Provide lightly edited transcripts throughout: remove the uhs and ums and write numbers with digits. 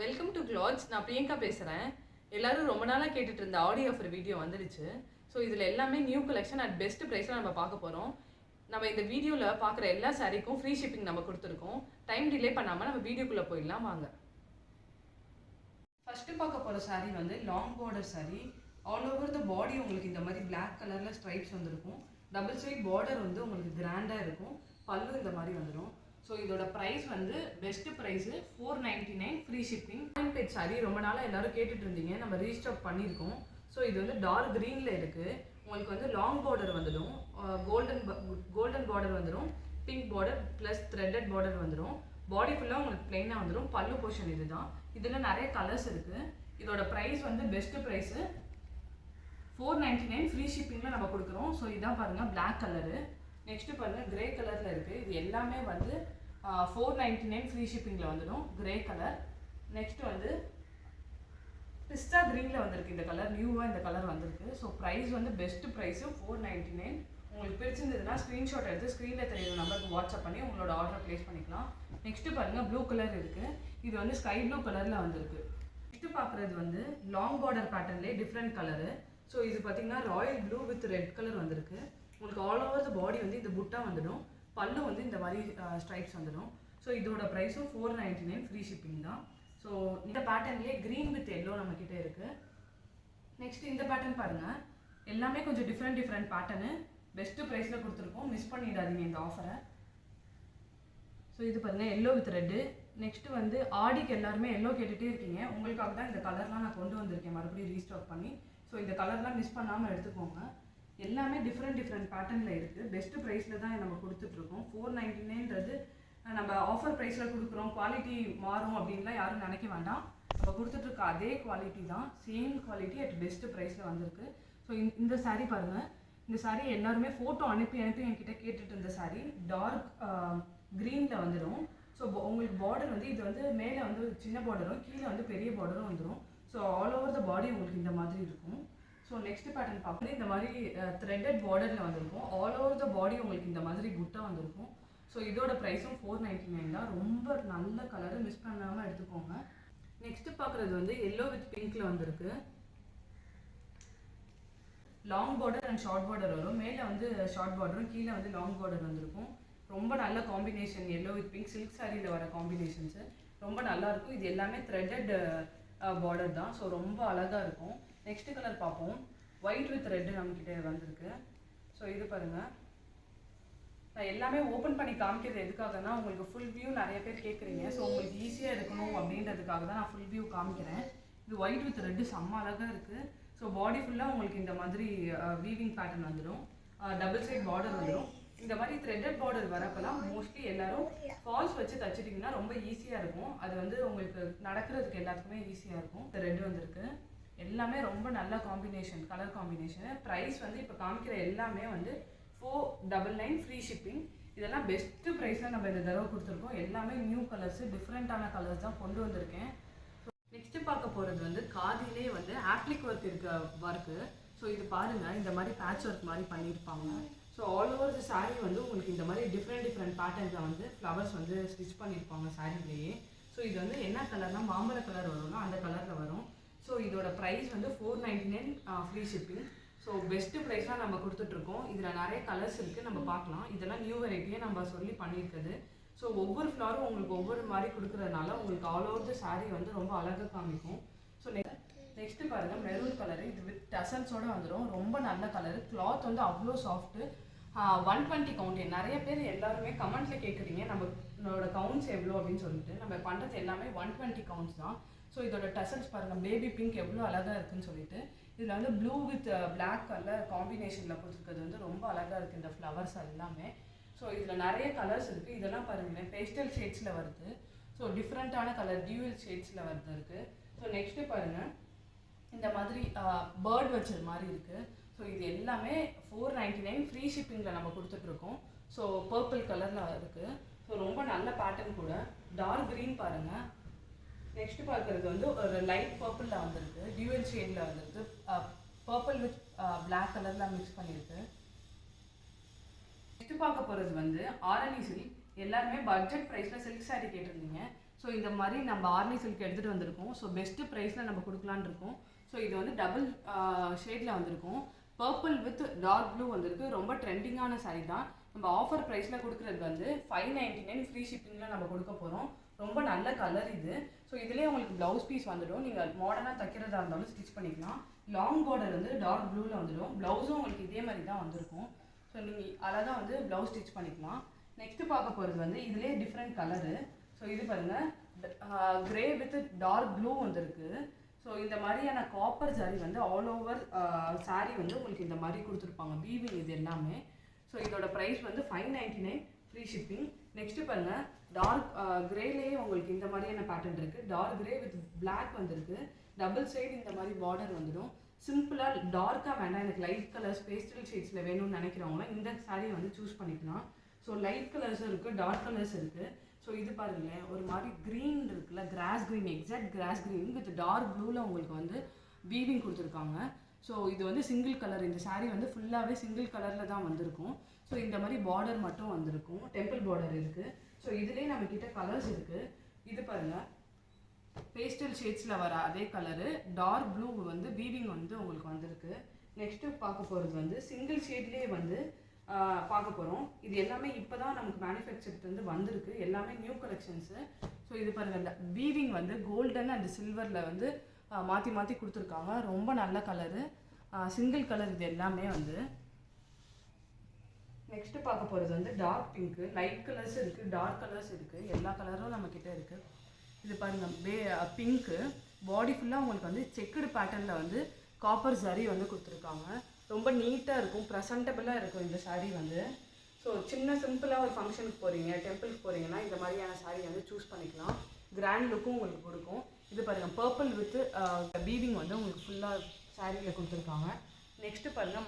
Welcome to clothes. நான் பிரியங்கா பேசுகிறேன். எல்லாரும் ரொம்ப நாளாக கேட்டுட்டு இருந்த ஆடியோ ஆஃபர் வீடியோ வந்துடுச்சு. ஸோ இதில் எல்லாமே நியூ கலெக்ஷன் அட் பெஸ்ட் ப்ரைஸில் நம்ம பார்க்க போகிறோம். நம்ம இந்த வீடியோவில் பார்க்குற எல்லா சாரீக்கும் ஃப்ரீ ஷிப்பிங் நம்ம கொடுத்துருக்கோம். டைம் டிலே பண்ணாமல் நம்ம வீடியோக்குள்ளே போயிடலாம் வாங்க. ஃபஸ்ட்டு பார்க்க போகிற சாரீ வந்து long border sari. All over the body உங்களுக்கு இந்த மாதிரி பிளாக் கலரில் ஸ்ட்ரைப்ஸ் வந்துருக்கும். டபுள் சைட் பார்டர் வந்து உங்களுக்கு கிராண்டாக இருக்கும். பல்லு இந்த மாதிரி வந்துடும். ஸோ இதோட ப்ரைஸ் வந்து best price 499 free shipping. Beige sari ரொம்ப நாளாக எல்லோரும் கேட்டுட்டு இருந்தீங்க, நம்ம ரீஸ்டாக் பண்ணியிருக்கோம். ஸோ இது வந்து டார்க் க்ரீனில் இருக்குது. உங்களுக்கு வந்து லாங் பார்டர் வந்துடும், கோல்டன் பார்டர் வந்துடும், pink border plus threaded border வந்துடும். பாடி ஃபுல்லாக உங்களுக்கு பிளெயினாக வந்துடும். பல்லு போர்ஷன் இது தான். இதில் நிறைய கலர்ஸ் இருக்குது. இதோட ப்ரைஸ் வந்து பெஸ்ட்டு ப்ரைஸு 499 ஃப்ரீ ஷிப்பிங்கில் நம்ம கொடுக்குறோம். ஸோ இதான் பாருங்கள் பிளாக் கலரு. நெக்ஸ்ட்டு பாருங்கள் கிரே கலரில் இருக்குது. இது எல்லாமே வந்து 499 ஃப்ரீ ஷிப்பிங்கில் வந்துடும். Grey colour. நெக்ஸ்ட் வந்து பிஸ்டா க்ரீனில் வந்திருக்கு. இந்த கலர் நியூவாக இந்த கலர் வந்திருக்கு. ஸோ ப்ரைஸ் வந்து பெஸ்ட்டு ப்ரைஸு 499. உங்களுக்கு பிடிச்சிருந்ததுன்னா ஸ்க்ரீன்ஷாட் எடுத்து ஸ்க்ரீனில் தெரியுற நம்பருக்கு வாட்ஸ்அப் பண்ணி உங்களோட ஆர்டரை ப்ளேஸ் பண்ணிக்கலாம். நெக்ஸ்ட்டு பாருங்கள் ப்ளூ கலர் இருக்குது. இது வந்து ஸ்கை ப்ளூ கலரில் வந்திருக்கு. நெக்ஸ்ட்டு பார்க்குறது வந்து லாங் பார்டர் பேட்டர்ன்லேயே டிஃப்ரெண்ட் கலரு. ஸோ இது பார்த்திங்கன்னா royal blue with red colour வந்திருக்கு. உங்களுக்கு ஆல் ஓவர் த பாடி வந்து இந்த புட்டா வந்துடும். பல்லு வந்து இந்த மாதிரி ஸ்ட்ரைப்ஸ் வந்துடும். ஸோ இதோட ப்ரைஸும் 499 ஃப்ரீ ஷிப்பிங் தான். ஸோ இந்த பேட்டர்ன்லேயே க்ரீன் வித் எல்லோ நம்மக்கிட்ட இருக்குது. நெக்ஸ்ட் இந்த பேட்டர்ன் பாருங்கள். எல்லாமே கொஞ்சம் டிஃப்ரெண்ட் பேட்டர்னு பெஸ்ட்டு ப்ரைஸில் கொடுத்துருக்கோம். மிஸ் பண்ணிடாதீங்க இந்த ஆஃபரை. ஸோ இது பாருங்கள் எல்லோ வித் ரெட்டு. நெக்ஸ்ட்டு வந்து ஆடிக்கு எல்லாருமே எல்லோ கேட்டுகிட்டே இருக்கீங்க. உங்களுக்காக தான் இந்த கலர்லாம் நான் கொண்டு வந்திருக்கேன் மறுபடியும் ரீஸ்டாக் பண்ணி. ஸோ இந்த கலர்லாம் மிஸ் பண்ணாமல் எடுத்துக்கோங்க. எல்லாமே டிஃப்ரெண்ட் பேட்டர்னில் இருக்குது. பெஸ்ட்டு ப்ரைஸில் தான் நம்ம கொடுத்துட்ருக்கோம். 499ன்றது நம்ம ஆஃபர் ப்ரைஸில் கொடுக்குறோம், குவாலிட்டி மாறும் அப்படின்லாம் யாரும் நினைக்க வேண்டாம். நம்ம கொடுத்துட்ருக்க அதே குவாலிட்டி தான், சேம் குவாலிட்டி அட் பெஸ்ட்டு ப்ரைஸில் வந்திருக்கு. ஸோ இந்த சாரீ பாருங்கள். இந்த சாரீ எல்லாருமே ஃபோட்டோ அனுப்பி என்கிட்ட கேட்டுட்டு இருந்த சாரீ. டார்க் க்ரீனில் வந்துடும். ஸோ உங்களுக்கு பார்டர் வந்து இது வந்து மேலே வந்து சின்ன பார்டரும் கீழே வந்து பெரிய பார்டரும் வந்துடும். So all over the body உங்களுக்கு இந்த மாதிரி இருக்கும். ஸோ நெக்ஸ்ட் பேட்டர்ன் பார்க்குறது இந்த மாதிரி த்ரெட்டட் பார்டரில் வந்திருக்கும். ஆல் ஓவர் த பாடி உங்களுக்கு இந்த மாதிரி குட்டாக வந்திருக்கும். ஸோ இதோட ப்ரைஸும் 499 தான். ரொம்ப நல்ல கலரு, மிஸ் பண்ணாமல் எடுத்துக்கோங்க. நெக்ஸ்ட்டு பார்க்குறது வந்து எல்லோ வித் பிங்க்கில் வந்திருக்கு. Long border and short border வரும். மேலே வந்து ஷார்ட் பார்டரும் கீழே வந்து லாங் பார்டர் வந்திருக்கும். ரொம்ப நல்ல combination. Yellow with pink silk சாரியில் வர காம்பினேஷன்ஸு ரொம்ப நல்லாயிருக்கும். இது எல்லாமே த்ரெட்டட் பார்டர் தான். ஸோ ரொம்ப அழகாக இருக்கும். நெக்ஸ்ட் கலர் பார்ப்போம். ஒயிட் வித் ரெட்டு நம்மக்கிட்ட வந்திருக்கு. ஸோ இது பாருங்கள். நான் எல்லாமே ஓப்பன் பண்ணி காமிக்கிறது எதுக்காகனா உங்களுக்கு ஃபுல் வியூ நிறைய பேர் கேட்குறீங்க. ஸோ உங்களுக்கு ஈஸியாக இருக்கணும் அப்படின்றதுக்காக தான் நான் ஃபுல் வியூ காமிக்கிறேன். இது ஒயிட் வித் ரெட்டு செம்ம அழகாக இருக்குது. ஸோ பாடி ஃபுல்லாக உங்களுக்கு இந்த மாதிரி வீவிங் பேட்டர்ன் வந்துடும். டபுள் சைட் பார்டர் வந்துடும். இந்த மாதிரி த்ரெட்டட் பார்டர் வரப்பெல்லாம் மோஸ்ட்லி எல்லோரும் ஃபால்ஸ் வச்சு தச்சுட்டிங்கன்னா ரொம்ப ஈஸியாக இருக்கும். அது வந்து உங்களுக்கு நடக்கிறதுக்கு எல்லாத்துக்குமே ஈஸியாக இருக்கும். இந்த ரெட்டு வந்திருக்கு. எல்லாமே ரொம்ப நல்ல காம்பினேஷன், கலர் காம்பினேஷனு. ப்ரைஸ் வந்து இப்போ காமிக்கிற எல்லாமே வந்து 499 ஃப்ரீ ஷிப்பிங். இதெல்லாம் பெஸ்ட்டு ப்ரைஸில் நம்ம இந்த தடவை கொடுத்துருக்கோம். எல்லாமே நியூ கலர்ஸு, டிஃப்ரெண்ட்டான கலர்ஸ் தான் கொண்டு வந்திருக்கேன். நெக்ஸ்ட்டு பார்க்க போகிறது வந்து காதிலே வந்து ஆப்ளிக் ஒர்க் இருக்க ஒர்க்கு. ஸோ இது பாருங்கள், இந்த மாதிரி பேட்ச் ஒர்க் மாதிரி பண்ணியிருப்பாங்க. ஸோ ஆல் ஓவர் த சாரீ வந்து உங்களுக்கு இந்த மாதிரி டிஃப்ரெண்ட் பேட்டர்ன்ஸை வந்து ஃப்ளவர்ஸ் வந்து ஸ்டிச் பண்ணியிருப்பாங்க சாரீலேயே. ஸோ இது வந்து என்ன கலர்னால் மாம்பழ கலர் வரும்னா அந்த கலரில் வரும். ஸோ இதோட ப்ரைஸ் வந்து 499 ஃப்ரீ ஷிப்பிங். ஸோ பெஸ்ட்டு ப்ரைஸ்லாம் நம்ம கொடுத்துட்ருக்கோம். இதில் நிறைய கலர்ஸ் இருக்குது, நம்ம பார்க்கலாம். இதெல்லாம் நியூ வெரைட்டியே நம்ம சொல்லி பண்ணியிருக்குது. ஸோ ஒவ்வொரு ஃப்ளவரும் உங்களுக்கு ஒவ்வொரு மாதிரி கொடுக்குறதுனால உங்களுக்கு ஆல் ஓவர் த சாரீ வந்து ரொம்ப அழகாக காமிக்கும். ஸோ நெக்ஸ்ட்டு பாருங்கள் மெரூன் கலரு. இது வித் டசல்ஸோடு வந்துடும். ரொம்ப நல்ல கலரு. கிளாத் வந்து அவ்வளோ சாஃப்ட்டு. 120 கவுண்ட். நிறைய பேர் எல்லாருமே கமெண்ட்டில் கேட்குறீங்க நம்மளோட கவுண்ட்ஸ் எவ்வளோ அப்படின்னு சொல்லிட்டு. நம்ம பண்ணுறது எல்லாமே 120 கவுண்ட்ஸ் தான். ஸோ இதோட டசல்ஸ் பாருங்கள், பேபி பிங்க் எவ்வளோ அழகாக இருக்குதுன்னு சொல்லிட்டு. இதில் வந்து ப்ளூ வித் பிளாக் கலர் காம்பினேஷனில் கொடுத்துருக்கிறது வந்து ரொம்ப அழகாக இருக்குது இந்த ஃப்ளவர்ஸ் எல்லாமே. ஸோ இதில் நிறைய கலர்ஸ் இருக்குது. இதெல்லாம் பாருங்களேன், பேஸ்டல் ஷேட்ஸில் வருது. ஸோ டிஃப்ரெண்ட்டான கலர் டியூவல் ஷேட்ஸில் வருது இருக்குது. ஸோ நெக்ஸ்ட்டு பாருங்கள், இந்த மாதிரி பேர்ட் வச்சது மாதிரி இருக்குது. ஸோ இது எல்லாமே 499 ஃப்ரீ ஷிப்பிங்கில் நம்ம கொடுத்துட்ருக்கோம். ஸோ பர்பிள் கலரில் இருக்குது. ஸோ ரொம்ப நல்ல பேட்டர்ன் கூட. டார்க் க்ரீன் பாருங்கள். நெக்ஸ்ட் பார்க்குறது வந்து ஒரு லைட் பர்பிளில் வந்திருக்கு. டியூவல் ஷேடில் வந்திருக்கு. பர்பிள் வித் பிளாக் கலரில் மிக்ஸ் பண்ணியிருக்கு. நெக்ஸ்ட் பார்க்க போகிறது வந்து ஆரணி சில்க். எல்லாருமே பட்ஜெட் ப்ரைஸில் சில்க் சாரீ கேட்டிருந்தீங்க. ஸோ இந்த மாதிரி நம்ம ஆர்னி சில்க் எடுத்துகிட்டு வந்திருக்கோம். ஸோ பெஸ்ட்டு ப்ரைஸில் நம்ம கொடுக்கலான்னு இருக்கோம். ஸோ இது வந்து டபுள் ஷேடில் வந்திருக்கும். பர்பிள் வித் டார்க் ப்ளூ வந்திருக்கு. ரொம்ப ட்ரெண்டிங்கான சாரீ தான். நம்ம ஆஃபர் ப்ரைஸில் கொடுக்குறது வந்து 599 ஃப்ரீ ஷிப்பிங்கில் நம்ம கொடுக்க போகிறோம். ரொம்ப நல்ல கலர் இது. ஸோ இதுலேயே உங்களுக்கு ப்ளவுஸ் பீஸ் வந்துடும். நீங்கள் மாடர்னாக தைக்கிறதா இருந்தாலும் ஸ்டிச் பண்ணிக்கலாம். லாங் பார்டர் வந்து டார்க் ப்ளூவில் வந்துடும். ப்ளவுஸும் உங்களுக்கு இதே மாதிரி தான் வந்திருக்கும். ஸோ நீங்கள் அழகாக வந்து ப்ளவுஸ் ஸ்டிச் பண்ணிக்கலாம். நெக்ஸ்ட்டு பார்க்க போகிறது வந்து இதுலேயே டிஃப்ரெண்ட் கலரு. ஸோ இது பாருங்கள், கிரே வித் டார்க் ப்ளூ வந்துருக்கு. ஸோ இந்த மாதிரியான காப்பர் சாரீ வந்து ஆல் ஓவர் சாரீ வந்து உங்களுக்கு இந்த மாதிரி கொடுத்துருப்பாங்க. வீவிங் இது எல்லாமே. ஸோ இதோட ப்ரைஸ் வந்து 599 ஃப்ரீ ஷிப்பிங். நெக்ஸ்ட்டு பாருங்கள், டார்க் கிரேலேயே உங்களுக்கு இந்த மாதிரியான பேட்டர்ன் இருக்குது. டார்க் கிரே வித் பிளாக் வந்துருக்கு. டபுள் சைடு இந்த மாதிரி பார்டர் வந்துடும். சிம்பிளாக டார்க்காக வேண்டாம், எனக்கு லைட் கலர்ஸ் பேஸ்டல் ஷேட்ஸில் வேணும்னு நினைக்கிறவங்களாம் இந்த சாரியை வந்து சூஸ் பண்ணிக்கலாம். ஸோ லைட் கலர்ஸும் இருக்குது, டார்க் கலர்ஸ் இருக்குது. ஸோ இது பாருங்களேன், ஒரு மாதிரி க்ரீன் இருக்குல்ல, grass green, exact grass green with dark ப்ளூவில் உங்களுக்கு வந்து வீவிங் கொடுத்துருக்காங்க. ஸோ இது வந்து சிங்கிள் கலர். இந்த சாரீ வந்து ஃபுல்லாகவே சிங்கிள் கலரில் தான் வந்திருக்கும். ஸோ இந்த மாதிரி பார்டர் மட்டும் வந்திருக்கும். டெம்பிள் பார்டர் இருக்குது. ஸோ இதுலேயே நம்மக்கிட்ட கலர்ஸ் இருக்குது. இது பாருங்கள், பேஸ்டல் ஷேட்ஸில் வர அதே கலரு, டார்க் ப்ளூ வந்து வீவிங் வந்து உங்களுக்கு வந்திருக்கு. நெக்ஸ்ட்டு பார்க்க போகிறது வந்து சிங்கிள் ஷேட்லேயே வந்து பார்க்க போகிறோம். இது எல்லாமே இப்போ தான் நமக்கு மேனுஃபேக்சர்லேருந்து வந்திருக்கு. எல்லாமே நியூ கலெக்ஷன்ஸு. ஸோ இது பாருங்கள், இந்த வீவிங் வந்து கோல்டன் அண்ட் சில்வரில் வந்து மாற்றி மாற்றி கொடுத்துருக்காங்க. ரொம்ப நல்ல கலரு, சிங்கிள் கலர் இது எல்லாமே வந்து. நெக்ஸ்ட்டு பார்க்க போகிறது வந்து டார்க் பிங்க்கு. லைட் கலர்ஸ் இருக்குது, டார்க் கலர்ஸ் இருக்குது, எல்லா கலரும் நம்மக்கிட்ட இருக்குது. இது பாருங்கள், பிங்க்கு. பாடி ஃபுல்லாக உங்களுக்கு வந்து செக்குடு பேட்டர்னில் வந்து காப்பர் சாரீ வந்து கொடுத்துருக்காங்க. ரொம்ப நீட்டாக இருக்கும், ப்ரெசன்டபுளாக இருக்கும் இந்த சாரீ வந்து. ஸோ சின்ன சிம்பிளாக ஒரு ஃபங்க்ஷனுக்கு போகிறீங்க, டெம்பிளுக்கு போகிறீங்கன்னா இந்த மாதிரியான சாரீ வந்து சூஸ் பண்ணிக்கலாம். கிராண்ட் லுக்கும் உங்களுக்கு கொடுக்கும். இது பாருங்கள், பர்பிள் வித் வீவிங் வந்து உங்களுக்கு ஃபுல்லாக சாரியில் கொடுத்துருக்காங்க. நெக்ஸ்ட்டு பாருங்கள்,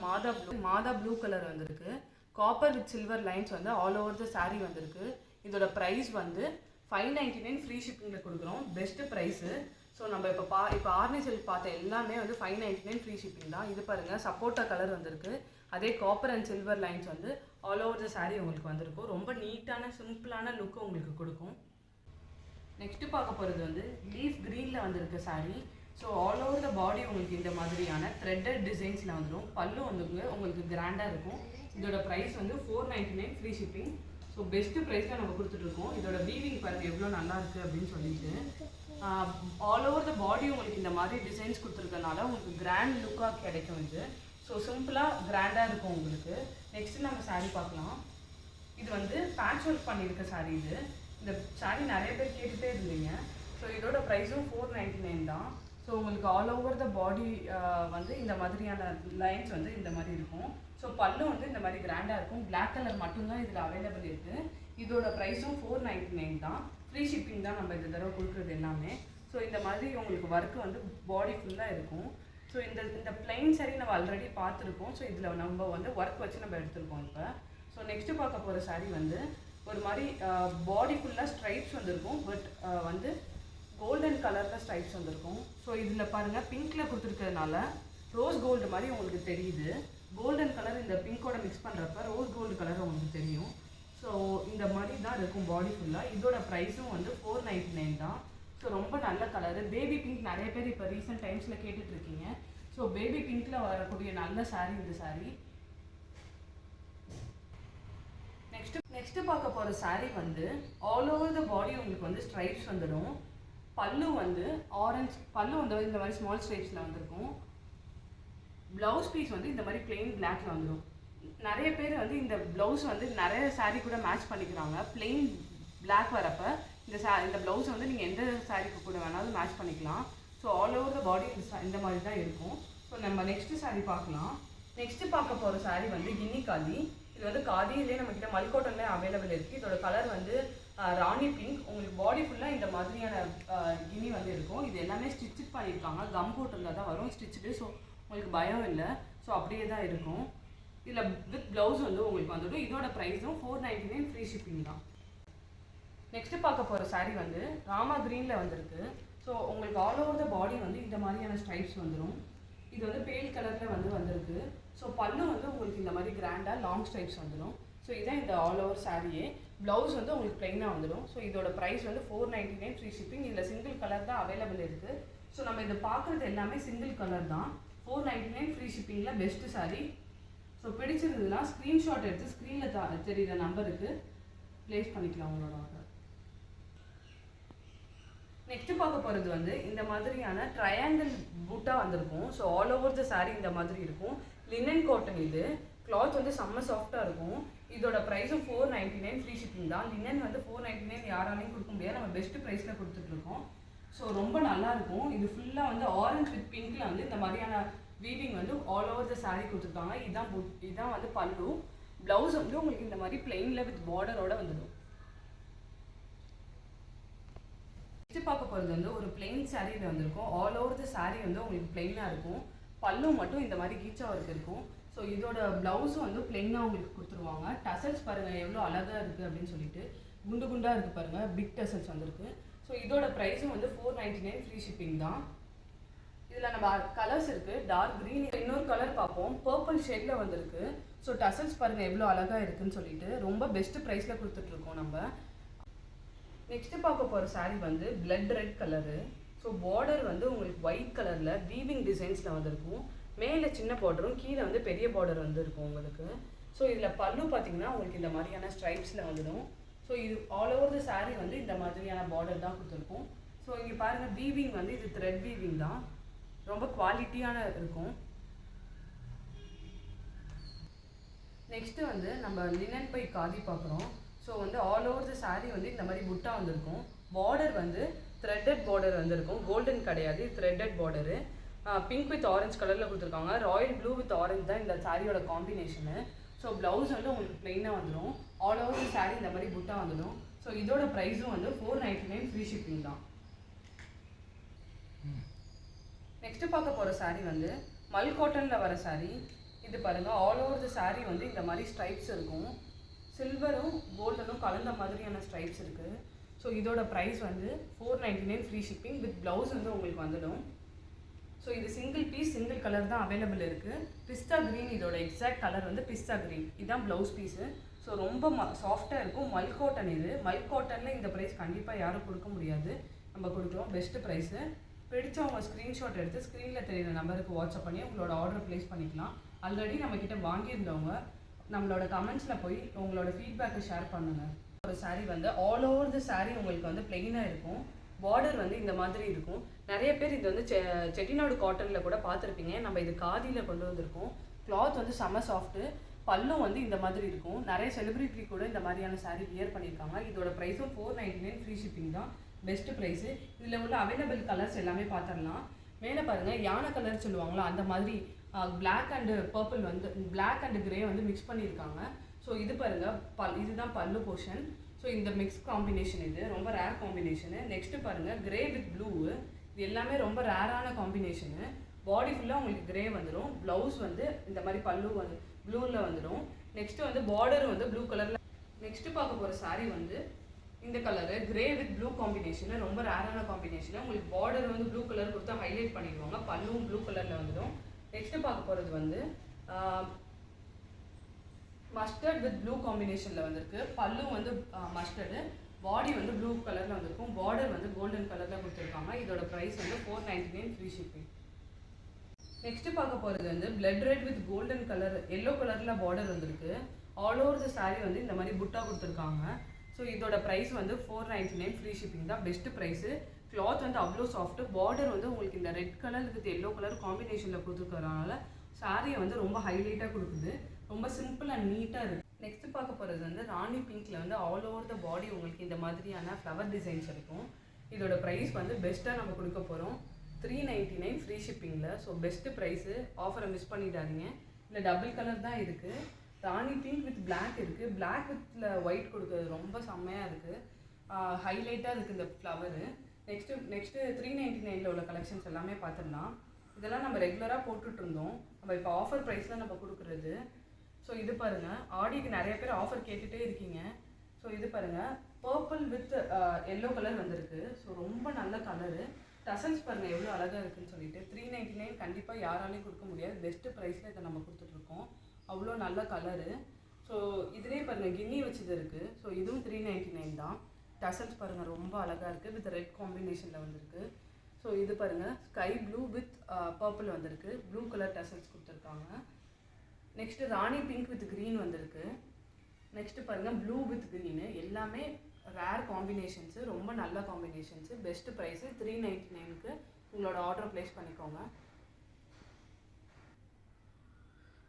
மாதா ப்ளூ கலர் வந்திருக்கு. காப்பர் வித் சில்வர் லைன்ஸ் வந்து ஆல் ஓவர் த சாரீ வந்திருக்கு. இதோட ப்ரைஸ் வந்து 599 ஃப்ரீ ஷிப்பிங்கில் கொடுக்குறோம். Best price. ஸோ நம்ம இப்போ ஆர்னி சில்க் பார்த்த எல்லாமே வந்து 599 ஃப்ரீ ஷிப்பிங் தான். இது பாருங்கள், சப்போட்டா கலர் வந்திருக்கு. அதே காப்பர் அண்ட் சில்வர் லைன்ஸ் வந்து ஆல் ஓவர் த சாரீ உங்களுக்கு வந்திருக்கும். ரொம்ப நீட்டான சிம்பிளான லுக்கு உங்களுக்கு கொடுக்கும். நெக்ஸ்ட்டு பார்க்க போகிறது வந்து லீஃப் க்ரீனில் வந்திருக்க sari. So all over the body உங்களுக்கு இந்த மாதிரியான த்ரெட்டட் டிசைன்ஸில் வந்துடும். பல்லு வந்து உங்களுக்கு கிராண்டாக இருக்கும். இதோட ப்ரைஸ் வந்து 499 ஃப்ரீ ஷிப்பிங். ஸோ பெஸ்ட்டு ப்ரைஸில் நம்ம கொடுத்துட்ருக்கோம். இதோட வீவிங் பாருங்கள் எவ்வளோ நல்லா இருக்குது அப்படின்னு சொல்லிட்டு. ஆல் ஓவர் த பாடி உங்களுக்கு இந்த மாதிரி டிசைன்ஸ் கொடுத்துருக்கனால உங்களுக்கு கிராண்ட் லுக்காக கிடைக்கும் இது. ஸோ சிம்பிளாக கிராண்டாக இருக்கும் உங்களுக்கு. நெக்ஸ்ட்டு நம்ம சாரீ பார்க்கலாம். இது வந்து பேட்ச் ஒர்க் பண்ணியிருக்க சாரீ இது. இந்த சாரீ நிறைய பேர் கேட்டுகிட்டே இருந்தீங்க. ஸோ இதோட ப்ரைஸும் 499 தான். ஸோ உங்களுக்கு ஆல் ஓவர் த பாடி வந்து இந்த மாதிரியான லைன்ஸ் வந்து இந்த மாதிரி இருக்கும். ஸோ பல்லு வந்து இந்த மாதிரி கிராண்டாக இருக்கும். பிளாக் கலர் மட்டும்தான் இதில் அவைலபிள் இருக்குது. இதோட ப்ரைஸும் 499 தான். ஃப்ரீ ஷிப்பிங் தான் நம்ம இந்த தடவை கொடுக்குறது எல்லாமே. ஸோ இந்த மாதிரி உங்களுக்கு ஒர்க்கு வந்து பாடி ஃபுல்லாக இருக்கும். ஸோ இந்த பிளைன் சாரீ நம்ம ஆல்ரெடி பார்த்துருக்கோம். ஸோ இதில் நம்ம வந்து ஒர்க் வச்சு நம்ம எடுத்துருக்கோம் இப்போ. ஸோ நெக்ஸ்ட்டு பார்க்க போகிற சாரீ வந்து ஒரு மாதிரி பாடி ஃபுல்லாக ஸ்ட்ரைப்ஸ் வந்துருக்கும். பட் வந்து கோல்டன் கலரில் ஸ்ட்ரைப்ஸ் வந்துருக்கும். ஸோ இதில் பாருங்கள், பிங்க்கில் கொடுத்துருக்கிறதுனால ரோஸ் கோல்டு மாதிரி உங்களுக்கு தெரியுது. கோல்டன் கலர் இந்த பிங்கோட மிக்ஸ் பண்ணுறப்ப ரோஸ் கோல்டு கலர் உங்களுக்கு தெரியும். ஸோ இந்த மாதிரி தான் இருக்கும் பாடி ஃபுல்லாக. இதோட ப்ரைஸும் வந்து 499 தான். ஸோ ரொம்ப நல்ல கலரு. பேபி பிங்க் நிறைய பேர் இப்போ ரீசெண்ட் டைம்ஸில் கேட்டுட்ருக்கீங்க. ஸோ பேபி பிங்க்கில் வரக்கூடிய நல்ல சாரீ இந்த சாரீ. நெக்ஸ்ட்டு பார்க்க போகிற சாரீ வந்து ஆல் ஓவர் த பாடி உங்களுக்கு வந்து ஸ்ட்ரைப்ஸ் வந்துடும். பல்லு வந்து ஆரஞ்சு பல்லு வந்து இந்த மாதிரி ஸ்மால் ஸ்ட்ரைப்ஸில் வந்திருக்கும். ப்ளவுஸ் பீஸ் வந்து இந்த மாதிரி பிளெயின் பிளாக்ல வந்துடும். நிறைய பேர் வந்து இந்த ப்ளவுஸ் வந்து நிறைய சாரீ கூட மேட்ச் பண்ணிக்கிறாங்க. பிளெயின் பிளாக் வரப்போ இந்த ப்ளவுஸ் வந்து நீங்கள் எந்த சாரீக்கு கூட வேணாலும் மேட்ச் பண்ணிக்கலாம். ஸோ ஆல் ஓவர் த பாடி இந்த மாதிரி தான் இருக்கும். ஸோ நம்ம நெக்ஸ்ட்டு சாரீ பார்க்கலாம். நெக்ஸ்ட்டு பார்க்க போகிற சாரீ வந்து கின்னி காதி. இது வந்து காதியிலே நம்மக்கிட்ட மல்கோட்டன்லேயே அவைலபிள் இருக்குது. இதோட கலர் வந்து ராணி பிங்க். உங்களுக்கு பாடி ஃபுல்லாக இந்த மாதிரியான கின்னி வந்து இருக்கும். இது எல்லாமே ஸ்டிச்சு பண்ணியிருக்காங்க. கம் போட்டிருந்தா தான் வரும் ஸ்டிச்சுடு. ஸோ உங்களுக்கு பயம் இல்லை. ஸோ அப்படியே தான் இருக்கும். இதில் வித் ப்ளவுஸ் வந்து உங்களுக்கு வந்துடும். இதோட ப்ரைஸும் 499 ஃப்ரீ ஷிப்பிங் தான். நெக்ஸ்ட்டு பார்க்க போகிற சாரீ வந்து ராமா க்ரீனில் வந்திருக்கு. ஸோ உங்களுக்கு ஆல் ஓவர் த பாடி வந்து இந்த மாதிரியான ஸ்ட்ரைப்ஸ் வந்துடும். இது வந்து பேல் கலரில் வந்திருக்கு. ஸோ பல்லு வந்து உங்களுக்கு இந்த மாதிரி கிராண்டாக லாங் ஸ்ட்ரைப்ஸ் வந்துடும். ஸோ இதான் இந்த ஆல் ஓவர் சாரியே. ப்ளவுஸ் வந்து உங்களுக்கு ப்ளைனாக வந்துடும். ஸோ இதோட ப்ரைஸ் வந்து 499 ஃப்ரீ ஷிப்பிங். இதில் சிங்கிள் கலர் தான் அவைலபிள் இருக்குது. ஸோ நம்ம இதை பார்க்குறது எல்லாமே சிங்கிள் கலர் தான். 499 ஃப்ரீ ஷிப்பிங்கில் பெஸ்ட்டு சாரீ. ஸோ பிடிச்சிருந்ததுன்னா ஸ்க்ரீன்ஷாட் எடுத்து ஸ்க்ரீனில் தெரியுற நம்பருக்கு ப்ளேஸ் பண்ணிக்கலாம் உங்களோட ஆர்டர். நெக்ஸ்ட் பார்க்க போகிறது வந்து இந்த மாதிரியான ட்ரையாங்கிள் பூட்டா வந்திருக்கும். ஸோ ஆல் ஓவர் த சாரீ இந்த மாதிரி இருக்கும். லினன் காட்டன் இது. கிளாத் வந்து செம்ம சாஃப்டாக இருக்கும். இதோட ப்ரைஸும் 499 ஃப்ரீ ஷிப்பிங் தான். லினன் வந்து 499 யாராலையும் கொடுக்க முடியாது, நம்ம பெஸ்ட் ப்ரைஸில் கொடுத்துட்ருக்கோம். ஸோ ரொம்ப நல்லாயிருக்கும். இது ஃபுல்லாக வந்து ஆரஞ்ச் வித் பிங்க்கில் வந்து இந்த மாதிரியான வீவிங் வந்து ஆல் ஓவர் த சாரீ கொடுத்துருக்காங்க. இதான் வந்து பல்லு. ப்ளவுஸ் வந்து உங்களுக்கு இந்த மாதிரி பிளெயினில் வித் பார்டரோட வந்துடும். நெக்ஸ்ட் பார்க்க போகிறது வந்து ஒரு பிளெயின் சாரீயில் வந்திருக்கும். ஆல் ஓவர் த சாரீ வந்து உங்களுக்கு பிளெயினாக இருக்கும். பல்லு மட்டும் இந்த மாதிரி கீச்சா ஒர்க் இருக்கும். ஸோ இதோட ப்ளவுஸும் வந்து பிளெயினாக உங்களுக்கு கொடுத்துருவாங்க. டசல்ஸ் பாருங்கள் எவ்வளோ அழகாக இருக்குது அப்படின்னு சொல்லிட்டு. குண்டு குண்டாக இருக்குது பாருங்கள், பிக் டசல்ஸ் வந்திருக்கு. ஸோ இதோட ப்ரைஸும் வந்து 499 ஃப்ரீ ஷிப்பிங் தான். இதில் நம்ம கலர்ஸ் இருக்குது. டார்க் க்ரீன், இன்னொரு கலர் பார்ப்போம், பர்பிள் ஷேடில் வந்திருக்கு. ஸோ டசல்ஸ் பாருங்கள் எவ்வளோ அழகாக இருக்குதுன்னு சொல்லிட்டு ரொம்ப பெஸ்ட்டு ப்ரைஸில் கொடுத்துட்ருக்கோம் நம்ம. நெக்ஸ்ட்டு பார்க்க போகிற சாரீ வந்து blood red colour. So border வந்து உங்களுக்கு ஒயிட் கலரில் வீவிங் டிசைன்ஸில் வந்திருக்கும். மேலே சின்ன பார்டரும் கீழே வந்து பெரிய பார்டர் வந்துருக்கும் உங்களுக்கு. ஸோ இதில் பல்லு பார்த்திங்கன்னா உங்களுக்கு இந்த மாதிரியான ஸ்ட்ரைப்ஸில் வந்துடும். ஸோ இது ஆல் ஓவர் த சாரீ வந்து இந்த மாதிரியான பார்டர் தான் கொடுத்துருக்கும். ஸோ இங்கே பாருங்கள் வீவிங் வந்து இது த்ரெட் வீவிங் தான், ரொம்ப குவாலிட்டியான இருக்கும். நெக்ஸ்ட்டு வந்து நம்ம லினன் பை காதி பார்க்குறோம். ஸோ வந்து ஆல் ஓவர் த சாரீ வந்து இந்த மாதிரி புட்டா வந்திருக்கும். பார்டர் வந்து த்ரெட்டட் பார்டர் வந்திருக்கும், கோல்டன் கிடையாது, threaded border. Pink with orange கலரில் கொடுத்துருக்காங்க. ராயல் ப்ளூ வித் ஆரஞ்ச் தான் இந்த சாரியோட காம்பினேஷனு. ஸோ ப்ளவுஸ் வந்து உங்களுக்கு ப்ளைனாக வந்துடும். ஆல் ஓவர் த சாரீ இந்த மாதிரி புட்டா வந்துடும். ஸோ இதோட ப்ரைஸும் வந்து 499 ஃப்ரீ ஷிப்பிங் தான். நெக்ஸ்ட்டு பார்க்க போகிற சாரீ வந்து மல் காட்டனில் வர சாரீ. இது பாருங்கள், ஆல் ஓவர் த சாரீ வந்து இந்த மாதிரி ஸ்ட்ரைப்ஸ் இருக்கும். சில்வரும் கோல்டனும் கலந்த மாதிரியான ஸ்ட்ரைப்ஸ் இருக்குது. ஸோ இதோட ப்ரைஸ் வந்து 499 ஃப்ரீ ஷிப்பிங் வித் ப்ளவுஸ் வந்து உங்களுக்கு வந்துடும். ஸோ இது சிங்கிள் பீஸ், சிங்கிள் கலர் தான் அவைலபிள் இருக்குது. பிஸ்தா க்ரீன் இதோட எக்ஸாக்ட் கலர் வந்து பிஸ்தா க்ரீன். இதுதான் ப்ளவுஸ் பீஸு. ஸோ ரொம்ப சாஃப்டாக இருக்கும். மல் காட்டன் இது. மல் காட்டனில் இந்த ப்ரைஸ் கண்டிப்பாக யாரும் கொடுக்க முடியாது, நம்ம கொடுக்குறோம் பெஸ்ட்டு ப்ரைஸு. பிடிச்சவங்க ஸ்க்ரீன்ஷாட் எடுத்து ஸ்க்ரீனில் தெரியுற நம்பருக்கு வாட்ஸ்அப் பண்ணி உங்களோட ஆர்டர் ப்ளேஸ் பண்ணிக்கலாம். ஆல்ரெடி நம்மக்கிட்ட வாங்கியிருந்தவங்க நம்மளோட கமெண்ட்ஸில் போய் உங்களோட ஃபீட்பேக்கை ஷேர் பண்ணுங்கள். ஒரு சாரீ வந்து ஆல் ஓவர் த சாரீ உங்களுக்கு வந்து பிளெயினாக இருக்கும். பார்டர் வந்து இந்த மாதிரி இருக்கும். நிறைய பேர் இது வந்து செட்டிநாடு காட்டனில் கூட பார்த்துருப்பீங்க. நம்ம இது காதியில் கொண்டு வந்திருக்கோம். கிளாத் வந்து செம்ம சாஃப்ட்டு. பல்லும் வந்து இந்த மாதிரி இருக்கும். நிறைய செலிப்ரிட்டி கூட இந்த மாதிரியான சாரீ வியர் பண்ணியிருக்காங்க. இதோட ப்ரைஸும் 499 ஃப்ரீ ஷிப்பிங் தான், பெஸ்ட்டு ப்ரைஸு. இதில் உள்ள அவைலபிள் கலர்ஸ் எல்லாமே பார்த்துடலாம். மேலே பாருங்கள், யானை கலர் சொல்லுவாங்களா அந்த மாதிரி பிளாக் அண்டு பர்பிள் வந்து பிளாக் அண்டு கிரே வந்து மிக்ஸ் பண்ணியிருக்காங்க. ஸோ இது பாருங்கள், இதுதான் பல்லு போர்ஷன். ஸோ இந்த மிக்ஸ் காம்பினேஷன் இது ரொம்ப ரேர் காம்பினேஷனு. நெக்ஸ்ட்டு பாருங்கள், கிரே வித் ப்ளூ. இது எல்லாமே ரொம்ப ரேரான காம்பினேஷனு. பாடி ஃபுல்லாக உங்களுக்கு கிரே வந்துடும். ப்ளவுஸ் வந்து இந்த மாதிரி பல்லு வந்து ப்ளூவில் வந்துடும். நெக்ஸ்ட்டு வந்து பார்டர் வந்து ப்ளூ கலரில். நெக்ஸ்ட்டு பார்க்க போகிற சாரீ வந்து இந்த colour grey with blue combination, ரொம்ப ரேரான காம்பினேஷனு. உங்களுக்கு பார்டர் வந்து ப்ளூ கலர் கொடுத்தா ஹைலைட் பண்ணிடுவாங்க. பல்லுவும் ப்ளூ கலரில் வந்துடும். நெக்ஸ்ட்டு பார்க்க போகிறது வந்து மஸ்டர்ட் வித் ப்ளூ காம்பினேஷனில் வந்திருக்கு. பல்லு வந்து மஸ்டர்டு, பாடி வந்து ப்ளூ கலரில் வந்திருக்கும். பார்டர் வந்து கோல்டன் கலரில் கொடுத்துருக்காங்க. இதோட ப்ரைஸ் வந்து 499 ஃப்ரீ ஷிப்பிங். நெக்ஸ்ட்டு பார்க்க போகிறது வந்து blood red with golden colour, yellow கலரில் பார்டர் வந்திருக்கு. ஆல் ஓவர் த சாரீ வந்து இந்த மாதிரி புட்டா கொடுத்துருக்காங்க. ஸோ இதோட ப்ரைஸ் வந்து 499 ஃப்ரீ ஷிப்பிங் தான், பெஸ்ட்டு ப்ரைஸு. கிளாத் வந்து அவ்வளோ சாஃப்ட்டு. பார்டர் வந்து உங்களுக்கு இந்த red colour with yellow colour காம்பினேஷனில் கொடுத்துருக்கறனால சாரியை வந்து ரொம்ப ஹைலைட்டாக கொடுக்குது. ரொம்ப சிம்பிள் அண்ட் நீட்டாக இருக்குது. நெக்ஸ்ட்டு பார்க்க போகிறது வந்து ராணி பிங்க்கில் வந்து ஆல் ஓவர் த பாடி உங்களுக்கு இந்த மாதிரியான ஃப்ளவர் டிசைன்ஸ் இருக்கும். இதோட ப்ரைஸ் வந்து பெஸ்ட்டாக நம்ம கொடுக்க போகிறோம் 399 ஃப்ரீ ஷிப்பிங்கில். ஸோ பெஸ்ட்டு ப்ரைஸு, ஆஃபரை மிஸ் பண்ணிடாதீங்க. இல்லை டபுள் கலர் தான் இருக்குது. ராணி பிங்க் வித் பிளாக் இருக்குது. பிளாக் வித்தில் ஒயிட் கொடுக்குறது ரொம்ப செம்மையாக இருக்குது, ஹைலைட்டாக இருக்குது இந்த ஃப்ளவரு. நெக்ஸ்ட்டு 399 உள்ள கலெக்ஷன்ஸ் எல்லாமே பார்த்துடலாம். இதெல்லாம் நம்ம ரெகுலராக போட்டுட்ருந்தோம், நம்ம இப்போ ஆஃபர் ப்ரைஸில் நம்ம கொடுக்குறது. ஸோ இது பாருங்கள், ஆடிக்கு நிறைய பேர் ஆஃபர் கேட்டுகிட்டே இருக்கீங்க. ஸோ இது பாருங்கள், பர்பிள் வித் எல்லோ கலர் வந்திருக்கு. ஸோ ரொம்ப நல்ல கலரு. டசல்ஸ் பாருங்கள் எவ்வளோ அழகாக இருக்குதுன்னு சொல்லிட்டு. 399 கண்டிப்பாக யாராலையும் கொடுக்க முடியாது, பெஸ்ட்டு ப்ரைஸில் இதை நம்ம கொடுத்துட்ருக்கோம். அவ்வளோ நல்ல கலரு. ஸோ இதுலேயே பாருங்கள் கின்னி வச்சது இருக்குது. ஸோ இதுவும் 399 தான். டசல்ஸ் பாருங்கள் ரொம்ப அழகாக இருக்குது, வித் ரெட் காம்பினேஷனில் வந்திருக்கு. ஸோ இது பாருங்கள் ஸ்கை ப்ளூ வித் பர்பிள் வந்திருக்கு, ப்ளூ கலர் டசல்ஸ் கொடுத்துருக்காங்க. Next Rani pink with green வந்திருக்கு. நெக்ஸ்ட்டு பாருங்கள் ப்ளூ வித் க்ரீனு, எல்லாமே ரேர் காம்பினேஷன்ஸு, ரொம்ப நல்ல காம்பினேஷன்ஸு. பெஸ்ட்டு ப்ரைஸு 399க்கு உங்களோட ஆர்டர் ப்ளேஸ் பண்ணிக்கோங்க.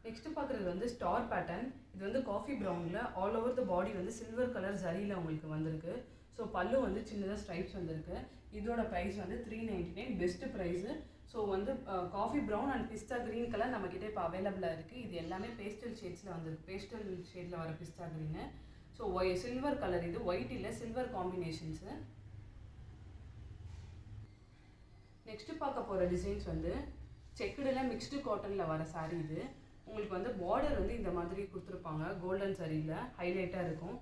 நெக்ஸ்ட்டு பார்க்குறது வந்து ஸ்டார் பேட்டர்ன். இது வந்து காஃபி ப்ரௌனில் ஆல் ஓவர் த பாடி வந்து சில்வர் கலர் ஜரியில் உங்களுக்கு வந்திருக்கு. ஸோ பல்லு வந்து சின்னதாக ஸ்ட்ரைப்ஸ் வந்திருக்கு. இதோட ப்ரைஸ் வந்து 399, பெஸ்ட்டு ப்ரைஸு. ஸோ வந்து coffee brown and pista green colour நம்மக்கிட்ட இப்போ அவைலபிளாக இருக்குது. இது எல்லாமே பேஸ்டல் ஷேட்ஸில் வந்திருக்கு, பேஸ்டல் ஷேடில் வர பிஸ்தா க்ரீனு. ஸோ சில்வர் கலர், இது ஒயிட் இல்லை சில்வர் காம்பினேஷன்ஸு. நெக்ஸ்ட்டு பார்க்க போகிற டிசைன்ஸ் வந்து செக்குடில் மிக்ஸ்டு காட்டனில் வர சாரீ. இது உங்களுக்கு வந்து பார்டர் வந்து இந்த மாதிரி கொடுத்துருப்பாங்க, கோல்டன் சாரியில் ஹைலைட்டாக இருக்கும்.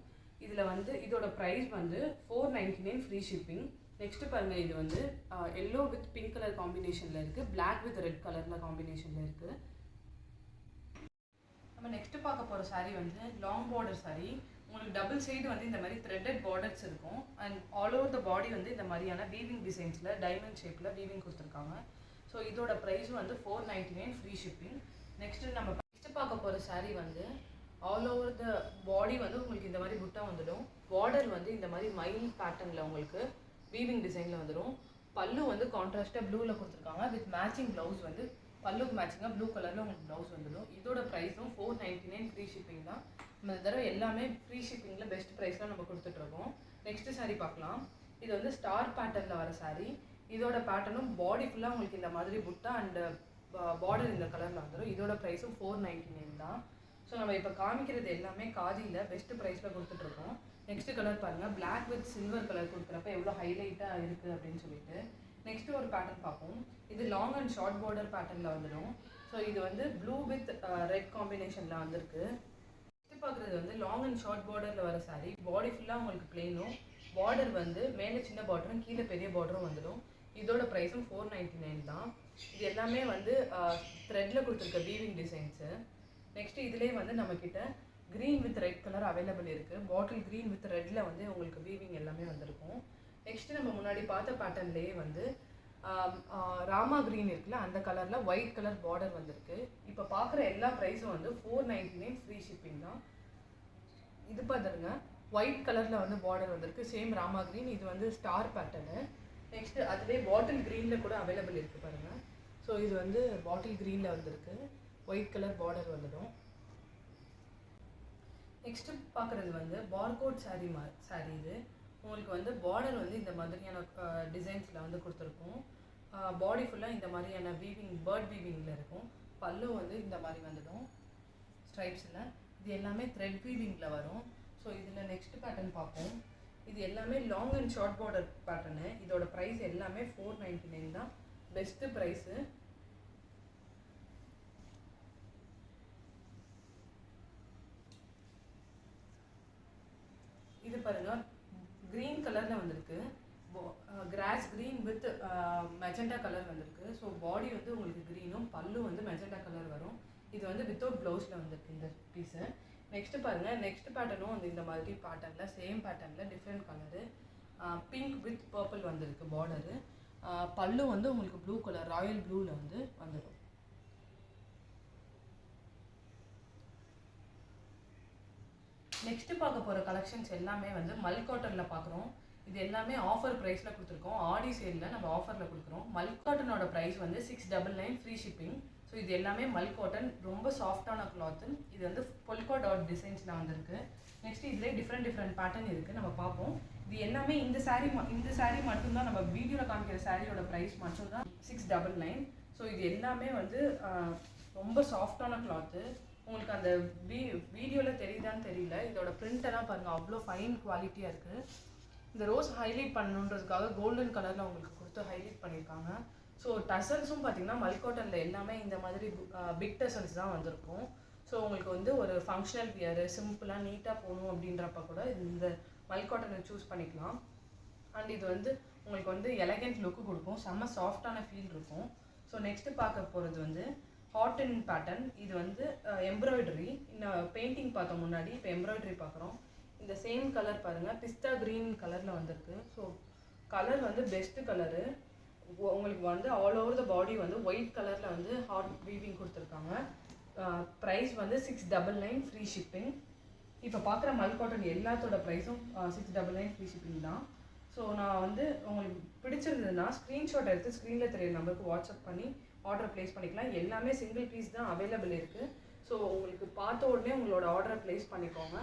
இதில் வந்து இதோட ப்ரைஸ் வந்து 499 ஃப்ரீ ஷிப்பிங். நெக்ஸ்ட்டு பாருங்கள், இது வந்து எல்லோ வித் பிங்க் கலர் காம்பினேஷனில் இருக்குது, பிளாக் வித் ரெட் கலரில் காம்பினேஷனில் இருக்குது. நம்ம நெக்ஸ்ட்டு பார்க்க போகிற சாரீ வந்து லாங் பார்டர் சாரீ. உங்களுக்கு டபுள் சைடு வந்து இந்த மாதிரி த்ரெட்டட் பார்டர்ஸ் இருக்கும் அண்ட் ஆல் ஓவர் த பாடி வந்து இந்த மாதிரியான வீவிங் டிசைன்ஸில் டைமண்ட் ஷேப்பில் வீவிங் கொடுத்துருக்காங்க. ஸோ இதோட ப்ரைஸ் வந்து 499 ஃப்ரீ ஷிப்பிங். நெக்ஸ்ட்டு நம்ம பார்க்க போகிற சாரீ வந்து ஆல் ஓவர் த பாடி வந்து உங்களுக்கு இந்த மாதிரி புட்டா வந்துடும். பார்டர் வந்து இந்த மாதிரி மயில் பேட்டர்னில் உங்களுக்கு வீவிங் டிசைனில் வந்துடும். பல்லு வந்து கான்ட்ராஸ்ட்டாக ப்ளூவில் கொடுத்துருக்காங்க, வித் மேட்சிங் ப்ளவுஸ் வந்து பல்லுக்கு மேட்சிங்காக ப்ளூ கலரில் உங்களுக்கு ப்ளவுஸ் வந்துடும். இதோட ப்ரைஸும் 499 ஃப்ரீ ஷிப்பிங் தான். நம்ம இந்த தடவை எல்லாமே ஃப்ரீ ஷிப்பிங்கில் பெஸ்ட் ப்ரைஸ்லாம் நம்ம கொடுத்துட்ருக்கோம். நெக்ஸ்ட்டு சாரீ பார்க்கலாம். இது வந்து ஸ்டார் பேட்டர்னில் வர சாரீ. இதோட பேட்டர்னும் பாடி ஃபுல்லாக உங்களுக்கு இந்த மாதிரி புட்டா அண்ட் பார்டர் இந்த கலரில் வந்துடும். இதோட ப்ரைஸும் 499 தான். ஸோ நம்ம இப்போ காமிக்கிறது எல்லாமே காதியில் பெஸ்ட்டு ப்ரைஸில் கொடுத்துட்ருக்கோம். நெக்ஸ்ட்டு கலர் பாருங்கள், பிளாக் வித் சில்வர் கலர் கொடுக்குறப்ப எவ்வளோ ஹைலைட்டாக இருக்குது அப்படின்னு சொல்லிட்டு. நெக்ஸ்ட்டு ஒரு பேட்டர்ன் பார்ப்போம். இது லாங் அண்ட் ஷார்ட் பார்டர் பேட்டர்னில் வந்துடும். ஸோ இது வந்து ப்ளூ வித் ரெட் காம்பினேஷனில் வந்திருக்கு. நெக்ஸ்ட்டு பார்க்குறது வந்து லாங் அண்ட் ஷார்ட் பார்டரில் வர சாரீ. பாடி ஃபுல்லாக உங்களுக்கு பிளெயினும், பார்டர் வந்து மேலே சின்ன பார்டரும் கீழே பெரிய பார்டரும் வந்துடும். இதோட ப்ரைஸும் 499 தான். இது எல்லாமே வந்து த்ரெட்டில் கொடுத்துருக்க வீவிங் டிசைன்ஸு. நெக்ஸ்ட்டு இதிலே வந்து நம்மக்கிட்ட green with red colour available இருக்குது. பாட்டில் க்ரீன் வித் ரெட்டில் வந்து உங்களுக்கு வீவிங் எல்லாமே வந்திருக்கும். நெக்ஸ்ட்டு நம்ம முன்னாடி பார்த்த பேட்டர்ன்லேயே வந்து ராமா க்ரீன் இருக்குல்ல, அந்த கலரில் ஒயிட் கலர் பார்டர் வந்திருக்கு. இப்போ பார்க்குற எல்லா ப்ரைஸும் வந்து 499 ஃப்ரீ ஷிப்பிங் தான். இது பார்த்துருங்க, ஒயிட் கலரில் வந்து பார்டர் வந்திருக்கு, சேம் ராமா க்ரீன். இது வந்து ஸ்டார் பேட்டர்னு. நெக்ஸ்ட்டு அதுவே பாட்டில் க்ரீனில் கூட அவைலபிள் இருக்குது பாருங்கள். ஸோ இது வந்து பாட்டில் க்ரீனில் வந்திருக்கு, ஒயிட் கலர் பார்டர் வந்துடும். நெக்ஸ்ட்டு பார்க்குறது வந்து பார்கோட் சாரீ சாரீ. இது உங்களுக்கு வந்து பார்டர் வந்து இந்த மாதிரியான டிசைன்ஸில் வந்து கொடுத்துருக்கும். பாடி ஃபுல்லாக இந்த மாதிரியான வீவிங், பேர்ட் வீவிங்கில் இருக்கும். பல்லு வந்து இந்த மாதிரி வந்துடும் ஸ்ட்ரைப்ஸில். இது எல்லாமே த்ரெட் வீவிங்கில் வரும். ஸோ இதில் நெக்ஸ்ட் பேட்டர்ன் பார்ப்போம். இது எல்லாமே long and short border pattern. இதோட ப்ரைஸ் எல்லாமே 499 தான், பெஸ்ட்டு ப்ரைஸு. இது பாருங்கள், க்ரீன் கலரில் வந்திருக்கு, cross green with magenta colour வந்திருக்கு. ஸோ பாடி வந்து உங்களுக்கு க்ரீனும், பல்லு வந்து மெஜெண்டா கலர் வரும். இது வந்து வித்தவுட் ப்ளவுஸில் வந்திருக்கு இந்த பீஸு. நெக்ஸ்ட்டு பாருங்கள், நெக்ஸ்ட் பேட்டர்னும் வந்து இந்த மாதிரி பேட்டர்னில், சேம் பேட்டர்னில் different colour, pink with purple வந்திருக்கு பார்டரு. பல்லு வந்து உங்களுக்கு ப்ளூ கலர், ராயல் ப்ளூவில் வந்து வந்துடும். நெக்ஸ்ட்டு பார்க்க போகிற கலெக்ஷன்ஸ் எல்லாமே வந்து மல்க் காட்டனில் பார்க்குறோம். இது எல்லாமே ஆஃபர் ப்ரைஸில் கொடுத்துருக்கோம். ஆடி சேலில் நம்ம ஆஃபரில் கொடுக்குறோம். மல்க் காட்டனோட ப்ரைஸ் வந்து 699 ஃப்ரீ ஷிப்பிங். ஸோ இது எல்லாமே மல்க் காட்டன், ரொம்ப சாஃப்டான கிளாத்து. இது வந்து பொல்கா டாட் டிசைன்ஸில் வந்திருக்கு. நெக்ஸ்ட் இதிலே டிஃப்ரெண்ட் பேட்டர்ன் இருக்குது, நம்ம பார்ப்போம். இது எல்லாமே இந்த சாரீ மட்டும்தான், நம்ம வீடியோவில் காமிக்கிற சாரியோட ப்ரைஸ் மட்டும்தான் 699. ஸோ இது எல்லாமே வந்து ரொம்ப சாஃப்டான கிளாத்து. உங்களுக்கு அந்த வீடியோவில் தெரியுதான்னு தெரியல, இதோட பிரிண்டெல்லாம் பாருங்கள், அவ்வளோ ஃபைன் குவாலிட்டியாக இருக்குது. இந்த ரோஸ் ஹைலைட் பண்ணணுன்றதுக்காக கோல்டன் கலரில் உங்களுக்கு கொடுத்து ஹைலைட் பண்ணியிருக்காங்க. ஸோ டசல்ஸும் பார்த்தீங்கன்னா மல்க் காட்டனில் எல்லாமே இந்த மாதிரி பிக் டசல்ஸ் தான் வந்திருக்கும். ஸோ உங்களுக்கு வந்து ஒரு ஃபங்க்ஷனல் வியர், சிம்பிளாக நீட்டாக போகணும் அப்படின்றப்ப கூட இந்த மல்க் காட்டனை சூஸ் பண்ணிக்கலாம். அண்ட் இது வந்து உங்களுக்கு வந்து எலகண்ட் லுக்கு கொடுக்கும், செம்ம சாஃப்டான ஃபீல் இருக்கும். ஸோ நெக்ஸ்ட்டு பார்க்க போகிறது வந்து ஹாட் இன் பேட்டர்ன். இது வந்து எம்ப்ராய்டரி. இன்னும் பெயிண்டிங் பார்த்தோம் முன்னாடி, இப்போ எம்ப்ராய்டரி பார்க்குறோம். இந்த சேம் கலர் பாருங்கள், பிஸ்தா க்ரீன் கலரில் வந்திருக்கு. ஸோ கலர் வந்து பெஸ்ட்டு கலரு. உங்களுக்கு வந்து ஆல் ஓவர் த பாடி வந்து ஒயிட் கலரில் வந்து ஹாட் வீவிங் கொடுத்துருக்காங்க. ப்ரைஸ் வந்து 699 ஃப்ரீ ஷிப்பிங். இப்போ பார்க்குற மல் காட்டன் எல்லாத்தோட ப்ரைஸும் 699 ஃப்ரீ ஷிப்பிங் தான். ஸோ நான் வந்து உங்களுக்கு பிடிச்சிருந்ததுன்னா ஸ்க்ரீன்ஷாட் எடுத்து ஸ்க்ரீனில் தெரியுற நம்பருக்கு வாட்ஸ்அப் பண்ணி ஆர்டர் ப்ளேஸ் பண்ணிக்கலாம். எல்லாமே சிங்கிள் பீஸ் தான் அவைலபிள் இருக்குது. ஸோ உங்களுக்கு பார்த்த உடனே உங்களோட ஆர்டரை ப்ளேஸ் பண்ணிக்கோங்க.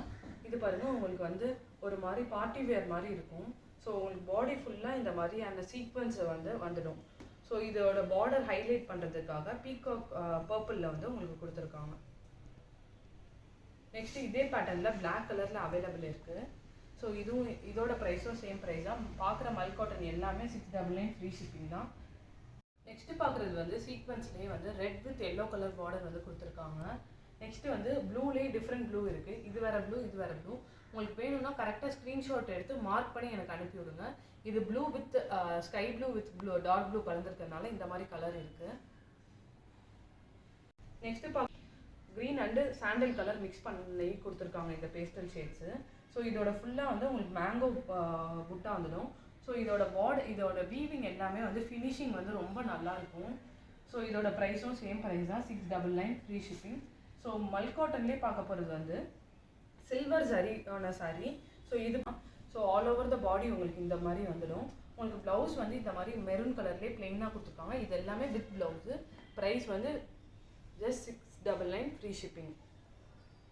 இது பாருங்கள், உங்களுக்கு வந்து ஒரு மாதிரி பார்ட்டி வேர் மாதிரி இருக்கும். ஸோ உங்களுக்கு பாடி ஃபுல்லாக இந்த மாதிரி அந்த சீக்வன்ஸை வந்துடும். ஸோ இதோட பார்டர் ஹைலைட் பண்ணுறதுக்காக பீகாக் பர்பிளில் வந்து உங்களுக்கு கொடுத்துருக்காங்க. நெக்ஸ்ட் இதே பேட்டர்னில் பிளாக் கலரில் அவைலபிள் இருக்குது. ஸோ இதுவும் இதோட ப்ரைஸும் சேம் ப்ரைஸ் தான். பார்க்குற மல் காட்டன் எல்லாமே 699 ஃப்ரீ ஷிப்பிங் தான். நெக்ஸ்ட்டு பார்க்குறது வந்து சீக்வன்ஸ்லேயே வந்து red with yellow colour border வந்து கொடுத்துருக்காங்க. நெக்ஸ்ட்டு வந்து ப்ளூலேயே டிஃப்ரெண்ட் ப்ளூ இருக்குது. இது வேறு ப்ளூ, இது வேறு ப்ளூ. உங்களுக்கு வேணும்னா கரெக்டாக ஸ்க்ரீன்ஷாட் எடுத்து மார்க் பண்ணி எனக்கு அனுப்பி விடுங்க. இது blue with sky blue with blue dark blue கலந்துருக்கிறதுனால இந்த மாதிரி கலர் இருக்குது. Next green and sandal colour mix பண்ணி கொடுத்துருக்காங்க இந்த பேஸ்டல் ஷேட்ஸு. ஸோ இதோட ஃபுல்லாக வந்து உங்களுக்கு மேங்கோ புட்டா வந்துடும். ஸோ இதோட வீவிங் எல்லாமே வந்து ஃபினிஷிங் வந்து ரொம்ப நல்லாயிருக்கும். ஸோ இதோட ப்ரைஸும் சேம் ப்ரைஸ் தான், 699 ஃப்ரீ ஷிப்பிங். ஸோ மல் காட்டன்லேயே பார்க்க போகிறது வந்து சில்வர் சரியான சாரீ. ஸோ இது ஆல் ஓவர் த பாடி உங்களுக்கு இந்த மாதிரி வந்துடும். உங்களுக்கு ப்ளவுஸ் வந்து இந்த மாதிரி மெரூன் கலர்லேயே ப்ளெயினாக கொடுத்துருக்காங்க. இது எல்லாமே வித் ப்ளவுஸு. ப்ரைஸ் வந்து ஜஸ்ட் 699 ஃப்ரீ ஷிப்பிங்.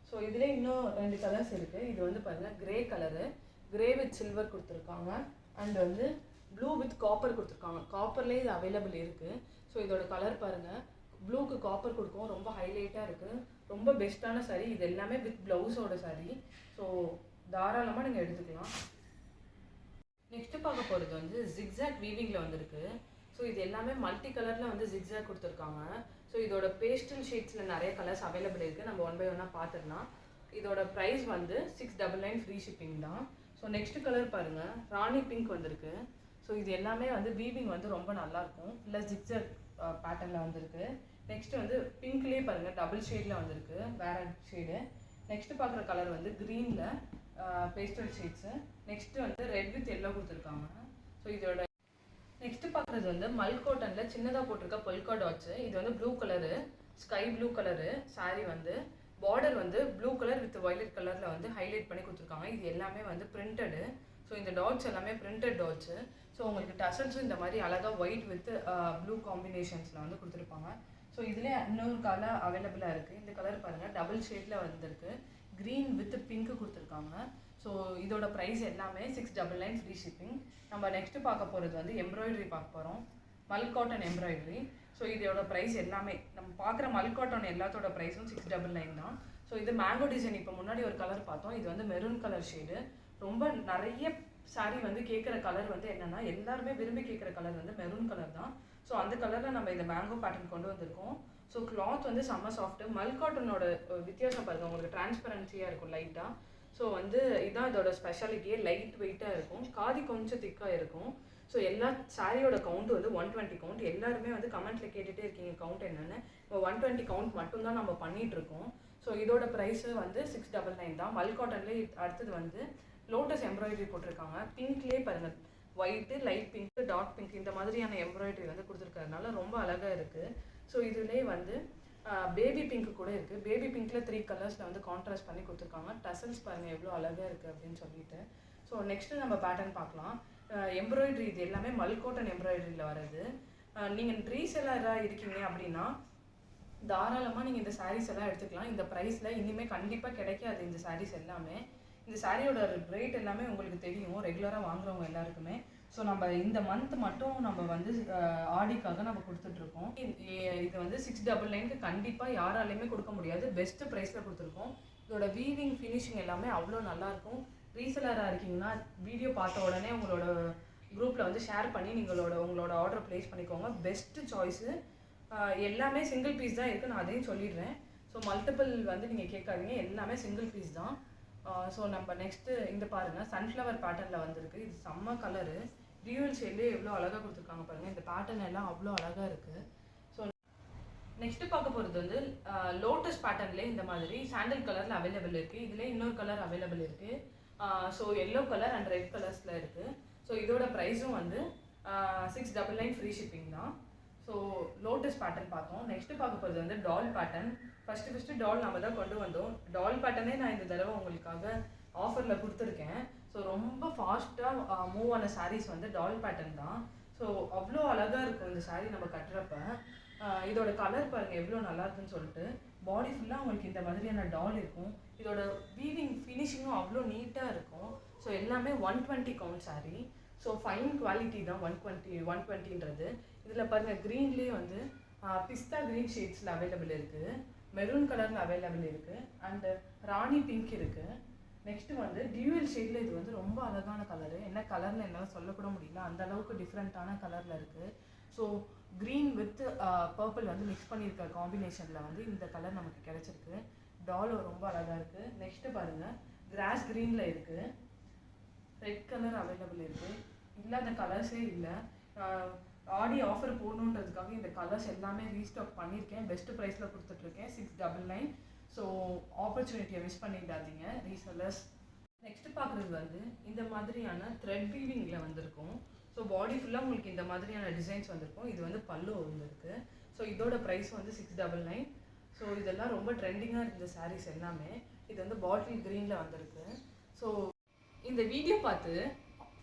ஸோ இதிலே இன்னும் 2 கலர்ஸ் இருக்குது. இது வந்து பாருங்கள், grey colour, grey with silver கொடுத்துருக்காங்க. அண்ட் வந்து ப்ளூ வித் காப்பர் கொடுத்துருக்காங்க. காப்பர்லேயே இது அவைலபிள் இருக்குது. ஸோ இதோட கலர் பாருங்கள், ப்ளூக்கு காப்பர் கொடுக்கும், ரொம்ப ஹைலைட்டாக இருக்குது. ரொம்ப பெஸ்ட்டான சாரீ. இது எல்லாமே வித் ப்ளவுஸோட சாரீ. ஸோ தாராளமாக நீங்கள் எடுத்துக்கலாம். நெக்ஸ்ட்டு பார்க்க போகிறது வந்து ஜிக்ஸாக் வீவிங்கில் வந்திருக்கு. ஸோ இது எல்லாமே மல்டி கலரில் வந்து ஜிக்ஸாக் கொடுத்துருக்காங்க. ஸோ இதோட பேஸ்டல் ஷேட்ஸில் நிறைய கலர்ஸ் அவைலபிள் இருக்குது. நம்ம ஒன் பை ஒன்னாக பார்த்துடலாம். இதோட ப்ரைஸ் வந்து 699 ஃப்ரீ ஷிப்பிங் தான். ஸோ நெக்ஸ்ட்டு கலர் பாருங்கள், ராணி பிங்க் வந்திருக்கு. ஸோ இது எல்லாமே வந்து வீவிங் வந்து ரொம்ப நல்லாயிருக்கும். ப்ளஸ் ஜிக்ஸாக் பேட்டர்னில் வந்திருக்கு. நெக்ஸ்ட்டு வந்து பிங்க்லேயே பாருங்கள், டபுள் ஷேடில் வந்திருக்கு, வேறு ஷேடு. நெக்ஸ்ட்டு பார்க்குற கலர் வந்து க்ரீனில் பேஸ்டல் ஷேட்ஸு. நெக்ஸ்ட்டு வந்து ரெட் வித் எல்லோ கொடுத்துருக்காங்க. ஸோ இதோட நெக்ஸ்ட்டு பார்க்குறது வந்து மல் காட்டனில் சின்னதாக போட்டிருக்க பொல்கா டாட்ஸு. இது வந்து blue colour, sky blue colour sari. வந்து பார்டர் வந்து ப்ளூ கலர் வித் வயலட் கலரில் வந்து ஹைலைட் பண்ணி கொடுத்துருக்காங்க. இது எல்லாமே வந்து பிரிண்டடு. ஸோ இந்த டாட்ஸ் எல்லாமே பிரிண்டட் டாட்ஸு. ஸோ உங்களுக்கு டசல்ஸும் இந்த மாதிரி அழகாக ஒயிட் வித் ப்ளூ காம்பினேஷன்ஸில் வந்து கொடுத்துருப்பாங்க. ஸோ இதில் இன்னொரு கலர் அவைலபிளாக இருக்குது. இந்த கலர் பாருங்கள், டபுள் ஷேடில் வந்திருக்கு. க்ரீன் வித் பிங்க்கு கொடுத்துருக்காங்க. ஸோ இதோட ப்ரைஸ் எல்லாமே 699 ஃப்ரீ ஷிப்பிங். நம்ம நெக்ஸ்ட்டு பார்க்க போகிறது வந்து எம்ப்ராய்டரி பார்க்க போகிறோம், மல் காட்டன் எம்ப்ராய்டரி. ஸோ இதோட ப்ரைஸ் எல்லாமே நம்ம பார்க்குற மல் காட்டன் எல்லாத்தோட ப்ரைஸும் 699 தான். ஸோ இது மேங்கோ டிசைன். இப்போ முன்னாடி ஒரு கலர் பார்த்தோம், இது வந்து மெரூன் கலர் ஷேடு. ரொம்ப நிறைய சாரீ வந்து கேட்குற கலர் வந்து என்னென்னா, எல்லாருமே விரும்பி கேட்குற கலர் வந்து மெரூன் கலர் தான். ஸோ அந்த கலரில் நம்ம இந்த மேங்கோ பேட்டர்ன் கொண்டு வந்திருக்கோம். ஸோ கிளாத் வந்து செம்ம சாஃப்ட்டு. மல் காட்டனோட வித்தியாசம் பாருங்கள், உங்களுக்கு டிரான்ஸ்பரன்சியாக இருக்கும் லைட்டாக. ஸோ வந்து இதுதான் இதோட ஸ்பெஷாலிட்டியே, லைட் வெயிட்டாக இருக்கும், காதி கொஞ்சம் திக்காக இருக்கும். ஸோ எல்லா சாரியோட கவுண்ட் வந்து 120 கவுண்ட். எல்லாருமே வந்து கமெண்ட்டில் கேட்டுகிட்டே இருக்கீங்க கவுண்ட் என்னென்னு. இப்போ 120 கவுண்ட் மட்டும்தான் நம்ம பண்ணிகிட்ருக்கோம். ஸோ இதோட ப்ரைஸு வந்து 699 தான். மல் காட்டன்லேயே அடுத்தது வந்து லோட்டஸ் எம்ப்ராய்டரி போட்டிருக்காங்க. பிங்க்லேயே பாருங்கள், white, light pink, dark pink இந்த மாதிரியான எம்ப்ராய்டரி வந்து கொடுத்துருக்கறதுனால ரொம்ப அழகாக இருக்குது. ஸோ இதுலேயே வந்து பேபி பிங்க் கூட இருக்குது. பேபி பிங்க்கில் 3 கலர்ஸில் வந்து கான்ட்ராஸ்ட் பண்ணி கொடுத்துருக்காங்க. டசல்ஸ் பாருங்கள் எவ்வளோ அழகாக இருக்குது அப்படின்னு சொல்லிட்டு. ஸோ நெக்ஸ்ட்டு நம்ம பேட்டர்ன் பார்க்கலாம். எம்ப்ராய்டரி இது எல்லாமே மல் காட்டன் எம்ப்ராய்டரியில் வர்றது. நீங்கள் ரீசெல்லராக இருக்கீங்க அப்படின்னா தாராளமாக நீங்கள் இந்த சாரீஸ் எல்லாம் எடுத்துக்கலாம். இந்த ப்ரைஸில் இனிமேல் கண்டிப்பாக கிடைக்காது இந்த சாரீஸ் எல்லாமே. இந்த சாரியோட ரேட் எல்லாமே உங்களுக்கு தெரியும், ரெகுலராக வாங்குறவங்க எல்லாருக்குமே. ஸோ நம்ம இந்த மந்த் மட்டும் நம்ம வந்து ஆடிக்காக நம்ம கொடுத்துட்ருக்கோம். இது வந்து 699க்கு கண்டிப்பாக யாராலையுமே கொடுக்க முடியாது, பெஸ்ட்டு ப்ரைஸில் கொடுத்துருக்கோம். இதோட வீவிங் ஃபினிஷிங் எல்லாமே அவ்வளோ நல்லாயிருக்கும். ரீசெலராக இருக்கீங்கன்னா வீடியோ பார்த்த உடனே உங்களோட குரூப்பில் வந்து ஷேர் பண்ணி உங்களோட ஆர்டர் ப்ளேஸ் பண்ணிக்கோங்க. Best choice. எல்லாமே சிங்கிள் பீஸ் தான் இருக்குது, நான் அதையும் சொல்லிடுறேன். ஸோ மல்டிபிள் வந்து நீங்கள் கேட்காதீங்க, எல்லாமே சிங்கிள் பீஸ் தான். ஸோ நம்ம நெக்ஸ்ட்டு இந்த பாருங்கள், சன்ஃப்ளவர் பேட்டர்னில் வந்திருக்கு. இது செம்ம கலரு, டியூவல் ஷேட்லேயே எவ்வளோ அழகாக கொடுத்துருக்காங்க பாருங்கள். இந்த பேட்டர்ன் எல்லாம் அவ்வளோ அழகாக இருக்குது. ஸோ நெக்ஸ்ட் பார்க்க போகிறது வந்து லோட்டஸ் பேட்டர்ன்லேயே இந்த மாதிரி சாண்டல் கலரில் அவைலபிள் இருக்குது. இதில் இன்னொரு கலர் அவைலபிள் இருக்குது. So yellow colour and red கலர்ஸில் இருக்குது. ஸோ இதோட ப்ரைஸும் வந்து 699 ஃப்ரீ ஷிப்பிங் தான். ஸோ லோட்டஸ் பேட்டர்ன் பார்த்தோம். நெக்ஸ்ட்டு பார்க்க போகிறது வந்து டால் பேட்டர்ன். ஃபஸ்ட்டு டால் நம்ம தான் கொண்டு வந்தோம். டால் பேட்டர்னே நான் இந்த தடவை உங்களுக்காக ஆஃபரில் கொடுத்துருக்கேன். ஸோ ரொம்ப ஃபாஸ்ட்டாக மூவ் ஆன சாரீஸ் வந்து டால் பேட்டர்ன் தான். ஸோ அவ்வளோ அழகாக இருக்கும் இந்த சாரீ நம்ம கட்டுறப்ப. இதோட கலர் பாருங்கள் எவ்வளோ நல்லா இருக்குன்னு சொல்லிட்டு. பாடி ஃபுல்லாக உங்களுக்கு இந்த மாதிரியான டால் இருக்கும். இதோட வீவிங் ஃபினிஷிங்கும் அவ்வளோ நீட்டாக இருக்கும். ஸோ எல்லாமே 120 count sari. So fine quality தான் 120ன்றது. இதில் பாருங்கள் க்ரீன்லேயே வந்து பிஸ்தா க்ரீன் ஷேட்ஸில் அவைலபிள் இருக்குது, மெரூன் கலரில் அவைலபிள் இருக்குது, அண்டு ராணி பிங்க் இருக்குது. நெக்ஸ்ட்டு வந்து டியூவல் ஷேடில் இது வந்து ரொம்ப அழகான கலரு. என்ன கலர்னு என்னால் சொல்லக்கூட முடியல, அந்த அளவுக்கு டிஃப்ரெண்ட்டான கலரில் இருக்குது. ஸோ க்ரீன் வித் பர்பிள் வந்து மிக்ஸ் பண்ணியிருக்க காம்பினேஷனில் வந்து இந்த கலர் நமக்கு கிடச்சிருக்கு. டாலும் ரொம்ப அழகாக இருக்குது. நெக்ஸ்ட்டு பாருங்கள் கிராஸ் க்ரீனில் இருக்குது, ரெட் கலர் அவைலபிள் இருக்குது. இல்லாத கலர்ஸே இல்லை. ஆடி ஆஃபர் போடணுன்றதுக்காக இந்த கலர்ஸ் எல்லாமே ரீஸ்டாக் பண்ணியிருக்கேன். பெஸ்ட்டு ப்ரைஸில் கொடுத்துட்ருக்கேன் 699. ஸோ ஆப்பர்ச்சுனிட்டியை மிஸ் பண்ணிடாதீங்க ரீசெல்லர்ஸ். நெக்ஸ்ட்டு பார்க்குறது வந்து இந்த மாதிரியான த்ரெட் வீவிங்கில் வந்திருக்கும். ஸோ பாடி ஃபுல்லாக உங்களுக்கு இந்த மாதிரியான டிசைன்ஸ் வந்திருக்கும். இது வந்து பல்லு வந்துருக்கு. ஸோ இதோட ப்ரைஸ் வந்து 699. ஸோ இதெல்லாம் ரொம்ப ட்ரெண்டிங்காக இருந்த சாரீஸ் எல்லாமே. இது வந்து பாட்டில் க்ரீனில் வந்திருக்கு. ஸோ இந்த வீடியோ பார்த்து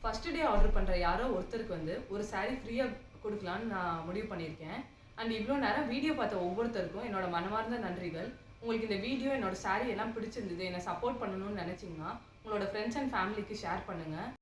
ஃபஸ்ட்டு டே ஆர்டர் பண்ணுற யாரோ ஒருத்தருக்கு வந்து ஒரு சாரீ ஃப்ரீயாக கொடுக்கலான்னு நான் முடிவு பண்ணியிருக்கேன். அண்ட் இவ்வளோ நேரம் வீடியோ பார்த்த ஒவ்வொருத்தருக்கும் என்னோட மனமார்ந்த நன்றிகள். உங்களுக்கு இந்த வீடியோ என்னோட சாரீ எல்லாம் பிடிச்சிருந்தது, என்னை சப்போர்ட் பண்ணணும்னு நினச்சிங்கன்னா உங்களோட ஃப்ரெண்ட்ஸ் அண்ட் ஃபேமிலிக்கு ஷேர் பண்ணுங்கள்.